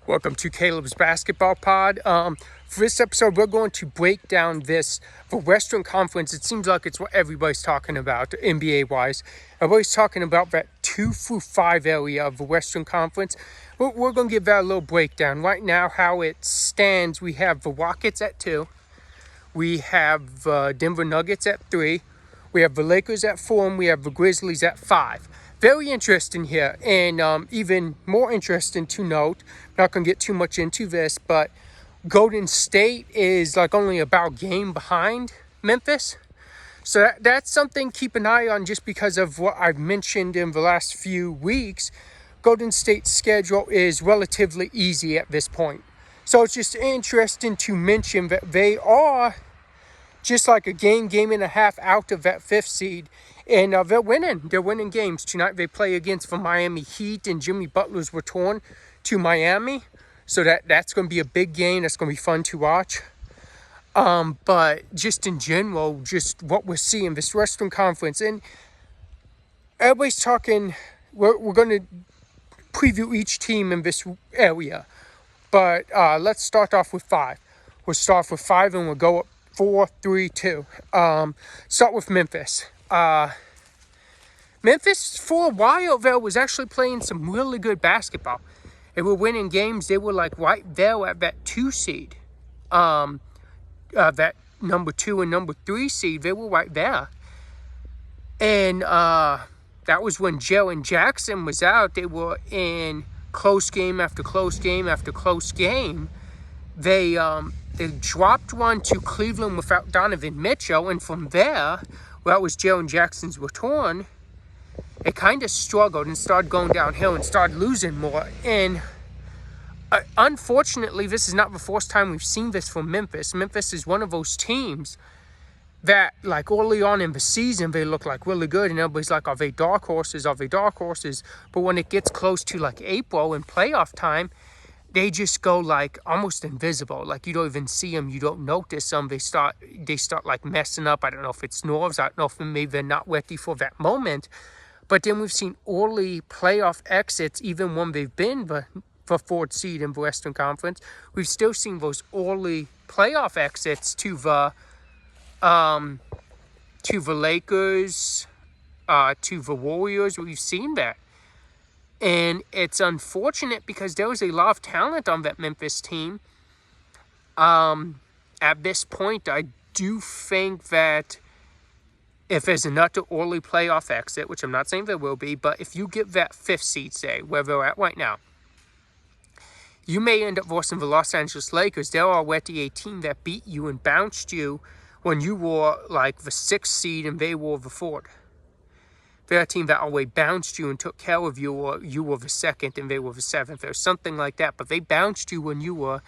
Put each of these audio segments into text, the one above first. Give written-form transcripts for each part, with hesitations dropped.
Welcome to Caleb's Basketball Pod. For this episode, we're going to break down this for Western Conference. It seems like it's what everybody's talking about, NBA-wise. Everybody's talking about that 2 through 5 area of the Western Conference. We're going to give that a little breakdown. Right now, how it stands, we have the Rockets at 2. We have Denver Nuggets at 3. We have the Lakers at 4, and we have the Grizzlies at 5. Very interesting here, and even more interesting to note, not going to get too much into this, but Golden State is like only about a game behind Memphis. So that's something to keep an eye on just because of what I've mentioned in the last few weeks. Golden State's schedule is relatively easy at this point. So it's just interesting to mention that they are just like a game and a half out of that 5th seed. And they're winning. They're winning games. Tonight they play against the Miami Heat, and Jimmy Butler's return to Miami. So that's going to be a big game. That's going to be fun to watch. But just in general, just what we're seeing, this Western Conference. And everybody's talking, we're going to preview each team in this area. But let's start off with 5. We'll start off with 5 and we'll go up 4, 3, 2. Start with Memphis. Memphis, for a while there, was actually playing some really good basketball. They were winning games. They were like right there at that 2 seed. That number 2 and number 3 seed, they were right there. And that was when Jaren Jackson was out. They were in close game after close game after close game. They dropped one to Cleveland without Donovan Mitchell, and from there, that was Jaren Jackson's return. It kind of struggled and started going downhill and started losing more. And unfortunately, this is not the first time we've seen this from Memphis. Memphis is one of those teams that, like, early on in the season, they look like really good, and everybody's like, are they dark horses? Are they dark horses? But when it gets close to, like, April and playoff time, they just go like almost invisible. Like you don't even see them. You don't notice them. They start like messing up. I don't know if it's nerves. I don't know if maybe they're not ready for that moment. But then we've seen early playoff exits, even when they've been the 4th seed in the Western Conference. We've still seen those early playoff exits to the Lakers, to the Warriors. We've seen that. And it's unfortunate because there was a lot of talent on that Memphis team. At this point, I do think that if there's another early playoff exit, which I'm not saying there will be, but if you get that 5th seed, say, where they're at right now, you may end up versus the Los Angeles Lakers. They're already a team that beat you and bounced you when you were like the 6th seed and they were the 4th. They're a team that always bounced you and took care of you, or you were the 2nd and they were the 7th, or something like that. But they bounced you when you were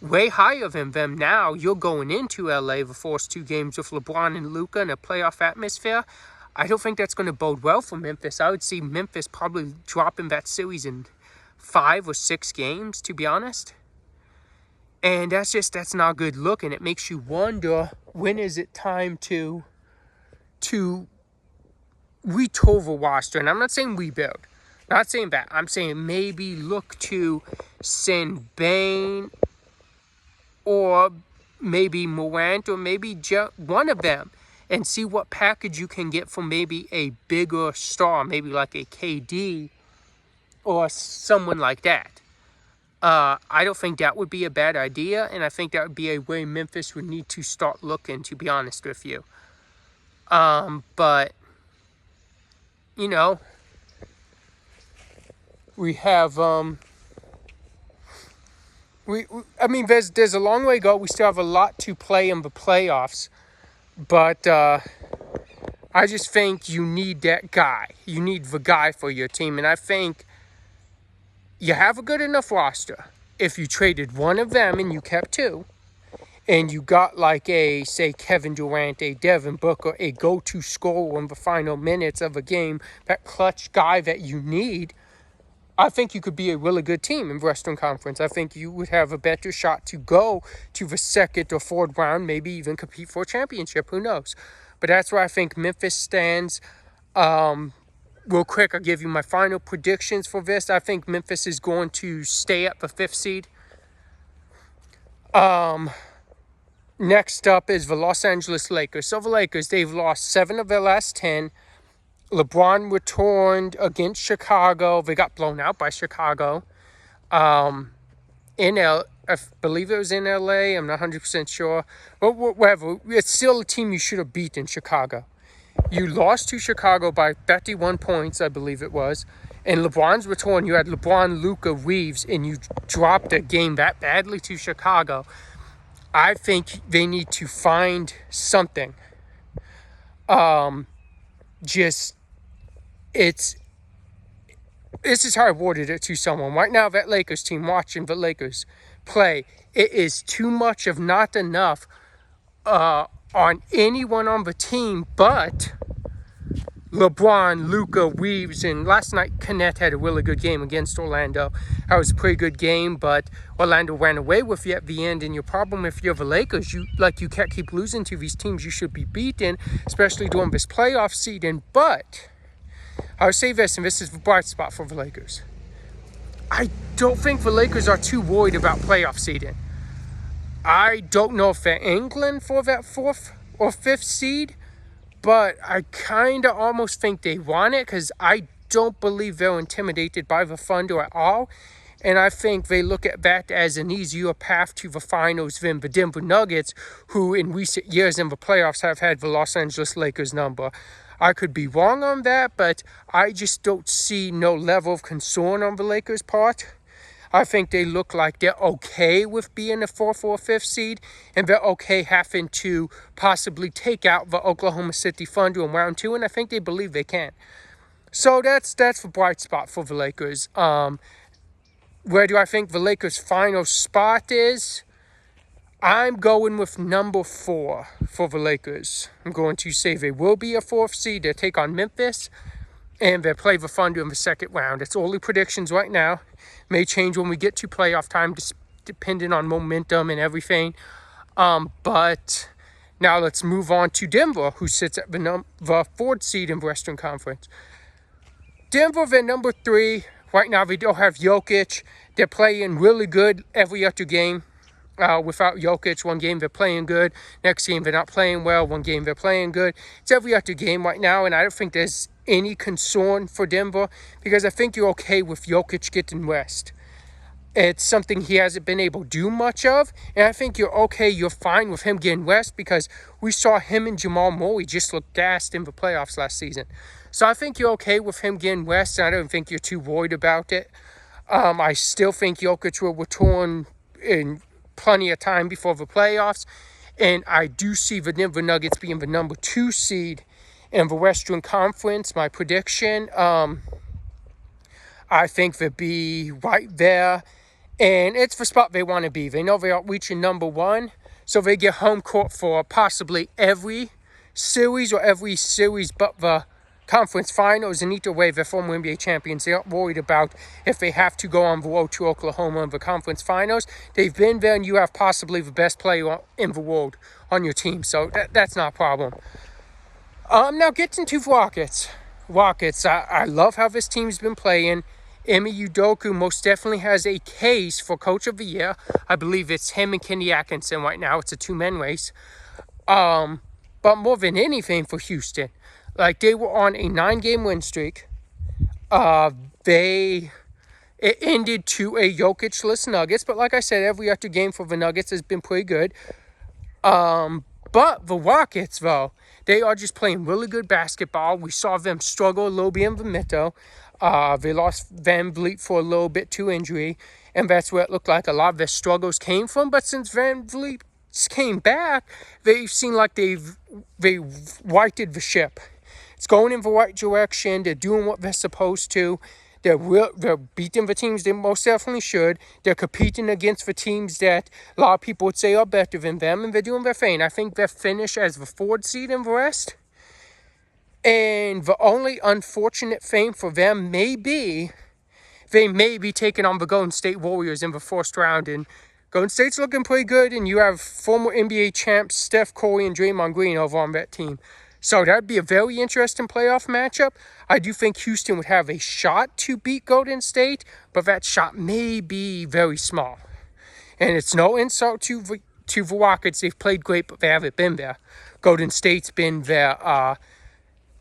way higher than them. Now you're going into LA the first 2 games with LeBron and Luka in a playoff atmosphere. I don't think that's going to bode well for Memphis. I would see Memphis probably dropping that series in 5 or 6 games, to be honest. And that's not a good look, and it makes you wonder, when is it time to retool the roster? And I'm not saying rebuild. Not saying that. I'm saying maybe look to send Bane or maybe Morant or maybe one of them and see what package you can get from maybe a bigger star, maybe like a KD or someone like that. I don't think that would be a bad idea, and I think that would be a way Memphis would need to start looking, to be honest with you. But you know, we have, I mean, there's a long way to go. We still have a lot to play in the playoffs. But I just think you need that guy. You need the guy for your team. And I think you have a good enough roster. If you traded one of them and you kept 2, and you got like a, say, Kevin Durant, a Devin Booker, a go-to scorer in the final minutes of a game, that clutch guy that you need, I think you could be a really good team in the Western Conference. I think you would have a better shot to go to the 2nd or 4th round, maybe even compete for a championship. Who knows? But that's where I think Memphis stands. real quick, I'll give you my final predictions for this. I think Memphis is going to stay at the 5th seed. Next up is the Los Angeles Lakers. So the Lakers, they've lost 7 of their last 10. LeBron returned against Chicago. They got blown out by Chicago. I believe it was in LA. I'm not 100% sure. But whatever. It's still a team you should have beat in Chicago. You lost to Chicago by 31 points, I believe it was. And LeBron's return, you had LeBron, Luka, Reeves, and you dropped a game that badly to Chicago. I think they need to find something. This is how I worded it to someone. Right now, that Lakers team, watching the Lakers play, it is too much of not enough on anyone on the team but LeBron, Luka, Reeves, and last night Kenneth had a really good game against Orlando. That was a pretty good game, but Orlando ran away with you at the end. And your problem if you're the Lakers, you can't keep losing to these teams you should be beaten, especially during this playoff season. But I would say this, and this is the bright spot for the Lakers. I don't think the Lakers are too worried about playoff seeding. I don't know if they're England for that 4th or 5th seed, but I kind of almost think they want it because I don't believe they're intimidated by the Thunder at all. And I think they look at that as an easier path to the finals than the Denver Nuggets, who in recent years in the playoffs have had the Los Angeles Lakers number. I could be wrong on that, but I just don't see no level of concern on the Lakers' part. I think they look like they're okay with being a 4th or 5th seed, and they're okay having to possibly take out the Oklahoma City Thunder in round 2, and I think they believe they can. So that's the bright spot for the Lakers. Where do I think the Lakers' final spot is? I'm going with number 4 for the Lakers. I'm going to say they will be a 4th seed. They take on Memphis, and they play the Thunder in the 2nd round. It's early predictions right now. May change when we get to playoff time, depending on momentum and everything. But now let's move on to Denver, who sits at the 4th seed in the Western Conference. Denver, they're number 3. Right now, they don't have Jokic. They're playing really good every other game. Without Jokic, one game they're playing good. Next game they're not playing well. One game they're playing good. It's every other game right now, and I don't think there's any concern for Denver because I think you're okay with Jokic getting rest. It's something he hasn't been able to do much of, and I think you're fine with him getting rest because we saw him and Jamal Murray just look gassed in the playoffs last season. So I think you're okay with him getting rest, and I don't think you're too worried about it. I still think Jokic will return in plenty of time before the playoffs, and I do see the Denver Nuggets being the number 2 seed in the Western Conference. My prediction, I think they'll be right there, and it's the spot they want to be. They know they are reaching number 1, so they get home court for possibly every series but the conference finals, and either way, they're former NBA champions. They aren't worried about if they have to go on the road to Oklahoma in the conference finals. They've been there, and you have possibly the best player in the world on your team, so that's not a problem. Now getting to Rockets. I love how this team's been playing. Emi Udoka most definitely has a case for Coach of the Year. I believe it's him and Kenny Atkinson right now. It's a 2-man race. But more than anything for Houston, like they were on a 9-game win streak. It ended to a Jokic-less Nuggets, but like I said, every other game for the Nuggets has been pretty good. But the Rockets, though, they are just playing really good basketball. We saw them struggle a little bit in the Mito. They lost Van Vliet for a little bit to injury, and that's where it looked like a lot of their struggles came from. But since Van Vliet came back, they've seemed like they righted the ship. It's going in the right direction. They're doing what they're supposed to. They're beating the teams they most definitely should. They're competing against the teams that a lot of people would say are better than them, and they're doing their thing. I think they're finished as the 4th seed in the West. And the only unfortunate thing for them may be they may be taking on the Golden State Warriors in the 1st round. And Golden State's looking pretty good, and you have former NBA champs Steph Curry and Draymond Green over on that team. So that'd be a very interesting playoff matchup. I do think Houston would have a shot to beat Golden State, but that shot may be very small. And it's no insult to the Rockets. They've played great, but they haven't been there. Golden State's been there.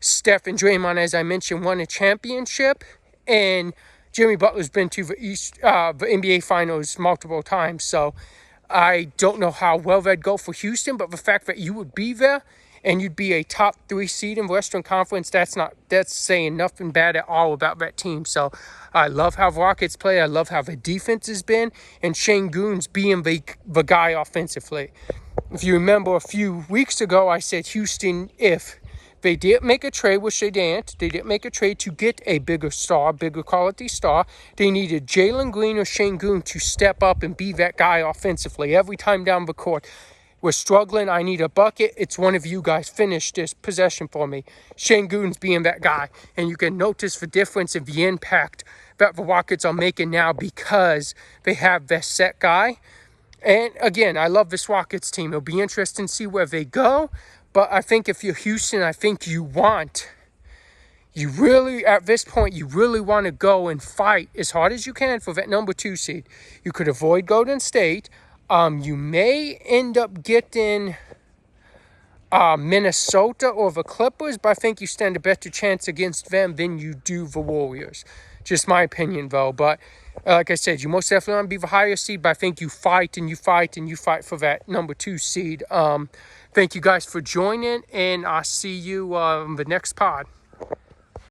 Steph and Draymond, as I mentioned, won a championship, and Jimmy Butler's been to the NBA Finals multiple times. So I don't know how well that'd go for Houston, but the fact that you would be there and you'd be a top 3 seed in the Western Conference, that's saying nothing bad at all about that team. So I love how the Rockets play. I love how the defense has been, and Şengün's being the guy offensively. If you remember a few weeks ago, I said Houston, if they did make a trade, which they didn't. They did make a trade to get a bigger quality star. They needed Jalen Green or Şengün to step up and be that guy offensively. Every time down the court, we're struggling, I need a bucket. It's one of you guys. Finish this possession for me. Şengün's being that guy. And you can notice the difference in the impact that the Rockets are making now because they have that set guy. And again, I love this Rockets team. It'll be interesting to see where they go. But I think if you're Houston, I think you really, at this point, you really want to go and fight as hard as you can for that number 2 seed. You could avoid Golden State. You may end up getting Minnesota or the Clippers, but I think you stand a better chance against them than you do the Warriors. Just my opinion, though. But like I said, you most definitely want to be the higher seed, but I think you fight and you fight and you fight for that number 2 seed. Thank you guys for joining, and I'll see you on the next pod.